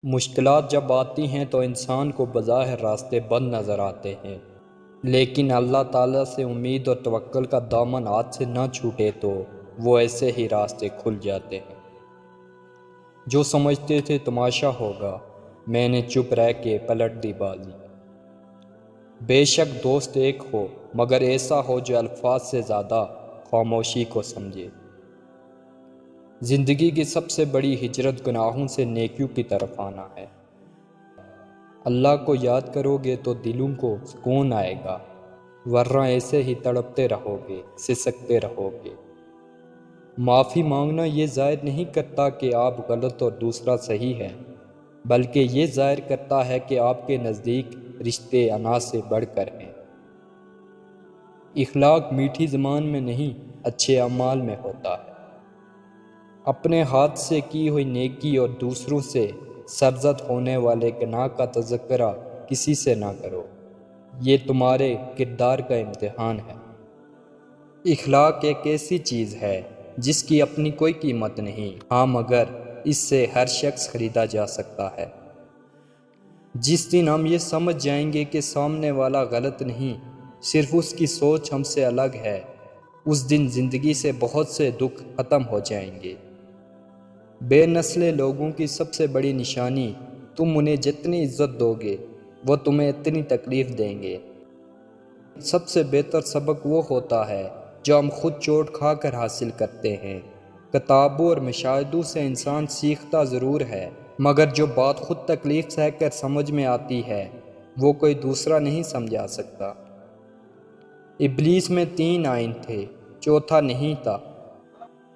مشکلات جب آتی ہیں تو انسان کو بظاہر راستے بند نظر آتے ہیں، لیکن اللہ تعالیٰ سے امید اور توکل کا دامن ہاتھ سے نہ چھوٹے تو وہ ایسے ہی راستے کھل جاتے ہیں۔ جو سمجھتے تھے تماشا ہوگا، میں نے چپ رہ کے پلٹ دی بازی۔ بے شک دوست ایک ہو، مگر ایسا ہو جو الفاظ سے زیادہ خاموشی کو سمجھے۔ زندگی کی سب سے بڑی ہجرت گناہوں سے نیکیوں کی طرف آنا ہے۔ اللہ کو یاد کرو گے تو دلوں کو سکون آئے گا، ورنہ ایسے ہی تڑپتے رہو گے، سسکتے رہو گے۔ معافی مانگنا یہ ظاہر نہیں کرتا کہ آپ غلط اور دوسرا صحیح ہے، بلکہ یہ ظاہر کرتا ہے کہ آپ کے نزدیک رشتے انا سے بڑھ کر ہیں۔ اخلاق میٹھی زبان میں نہیں، اچھے اعمال میں ہوتا ہے۔ اپنے ہاتھ سے کی ہوئی نیکی اور دوسروں سے سرزد ہونے والے گناہ کا تذکرہ کسی سے نہ کرو، یہ تمہارے کردار کا امتحان ہے۔ اخلاق ایک ایسی چیز ہے جس کی اپنی کوئی قیمت نہیں، ہاں مگر اس سے ہر شخص خریدا جا سکتا ہے۔ جس دن ہم یہ سمجھ جائیں گے کہ سامنے والا غلط نہیں، صرف اس کی سوچ ہم سے الگ ہے، اس دن زندگی سے بہت سے دکھ ختم ہو جائیں گے۔ بے نسل لوگوں کی سب سے بڑی نشانی، تم انہیں جتنی عزت دو گے وہ تمہیں اتنی تکلیف دیں گے۔ سب سے بہتر سبق وہ ہوتا ہے جو ہم خود چوٹ کھا کر حاصل کرتے ہیں۔ کتابوں اور مشاہدوں سے انسان سیکھتا ضرور ہے، مگر جو بات خود تکلیف سہ کر سمجھ میں آتی ہے وہ کوئی دوسرا نہیں سمجھا سکتا۔ ابلیس میں 3 آئین تھے، چوتھا نہیں تھا۔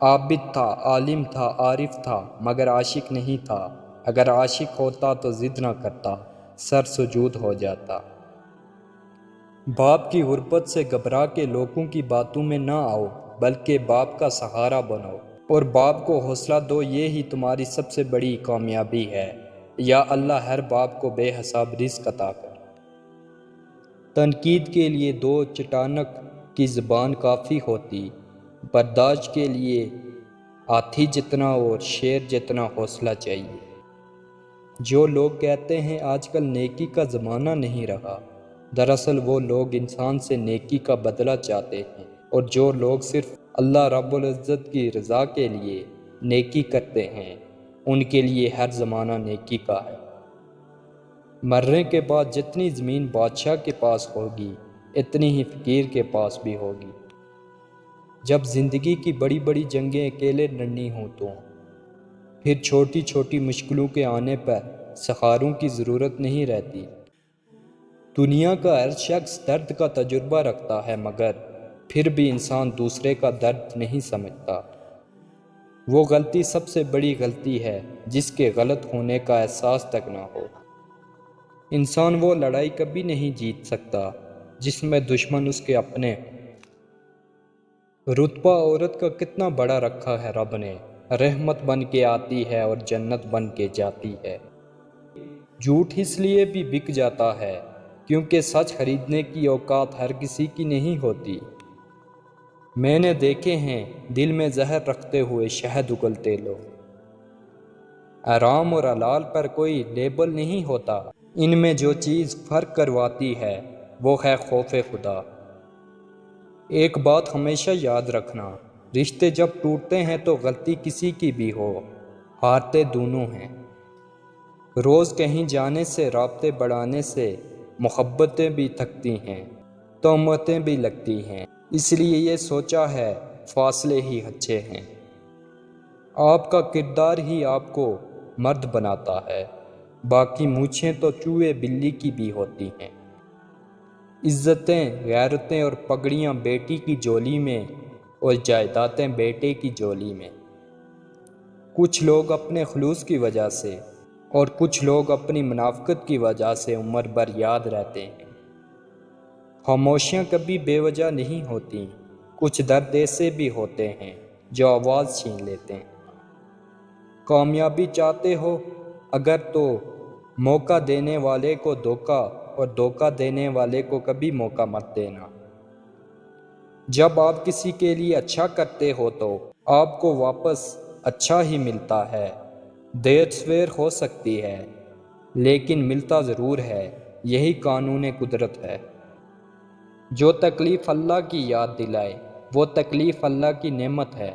عابد تھا، عالم تھا، عارف تھا، مگر عاشق نہیں تھا۔ اگر عاشق ہوتا تو ضد نہ کرتا، سر سجود ہو جاتا۔ باپ کی غربت سے گھبرا کے لوگوں کی باتوں میں نہ آؤ، بلکہ باپ کا سہارا بنو اور باپ کو حوصلہ دو، یہ ہی تمہاری سب سے بڑی کامیابی ہے۔ یا اللہ ہر باپ کو بے حساب رزق عطا کر۔ تنقید کے لیے 2 چٹانک کی زبان کافی ہوتی، برداشت کے لیے ہاتھی جتنا اور شیر جتنا حوصلہ چاہیے۔ جو لوگ کہتے ہیں آج کل نیکی کا زمانہ نہیں رہا، دراصل وہ لوگ انسان سے نیکی کا بدلہ چاہتے ہیں، اور جو لوگ صرف اللہ رب العزت کی رضا کے لیے نیکی کرتے ہیں ان کے لیے ہر زمانہ نیکی کا ہے۔ مرنے کے بعد جتنی زمین بادشاہ کے پاس ہوگی اتنی ہی فقیر کے پاس بھی ہوگی۔ جب زندگی کی بڑی بڑی جنگیں اکیلے لڑنی ہوں تو پھر چھوٹی چھوٹی مشکلوں کے آنے پر سہاروں کی ضرورت نہیں رہتی۔ دنیا کا ہر شخص درد کا تجربہ رکھتا ہے، مگر پھر بھی انسان دوسرے کا درد نہیں سمجھتا۔ وہ غلطی سب سے بڑی غلطی ہے جس کے غلط ہونے کا احساس تک نہ ہو۔ انسان وہ لڑائی کبھی نہیں جیت سکتا جس میں دشمن اس کے اپنے ہوں۔ رتبہ عورت کا کتنا بڑا رکھا ہے رب نے، رحمت بن کے آتی ہے اور جنت بن کے جاتی ہے۔ جھوٹ اس لیے بھی بک جاتا ہے کیونکہ سچ خریدنے کی اوقات ہر کسی کی نہیں ہوتی۔ میں نے دیکھے ہیں دل میں زہر رکھتے ہوئے شہد اگلتے لوگ۔ حرام اور حلال پر کوئی لیبل نہیں ہوتا، ان میں جو چیز فرق کرواتی ہے وہ ہے خوف خدا۔ ایک بات ہمیشہ یاد رکھنا، رشتے جب ٹوٹتے ہیں تو غلطی کسی کی بھی ہو، ہارتے دونوں ہیں۔ روز کہیں جانے سے، رابطے بڑھانے سے محبتیں بھی تھکتی ہیں، تہمتیں بھی لگتی ہیں، اس لیے یہ سوچا ہے فاصلے ہی اچھے ہیں۔ آپ کا کردار ہی آپ کو مرد بناتا ہے، باقی مونچھیں تو چوہے بلی کی بھی ہوتی ہیں۔ عزتیں، غیرتیں اور پگڑیاں بیٹی کی جولی میں اور جائیدادیں بیٹے کی جولی میں۔ کچھ لوگ اپنے خلوص کی وجہ سے اور کچھ لوگ اپنی منافقت کی وجہ سے عمر بھر یاد رہتے ہیں۔ خاموشیاں کبھی بے وجہ نہیں ہوتی، کچھ درد ایسے بھی ہوتے ہیں جو آواز چھین لیتے ہیں۔ کامیابی چاہتے ہو اگر تو موقع دینے والے کو دھوکہ اور دھوکہ دینے والے کو کبھی موقع مت دینا۔ جب آپ کسی کے لیے اچھا کرتے ہو تو آپ کو واپس اچھا ہی ملتا ہے، دیر سویر ہو سکتی ہے لیکن ملتا ضرور ہے، یہی قانون قدرت ہے۔ جو تکلیف اللہ کی یاد دلائے وہ تکلیف اللہ کی نعمت ہے۔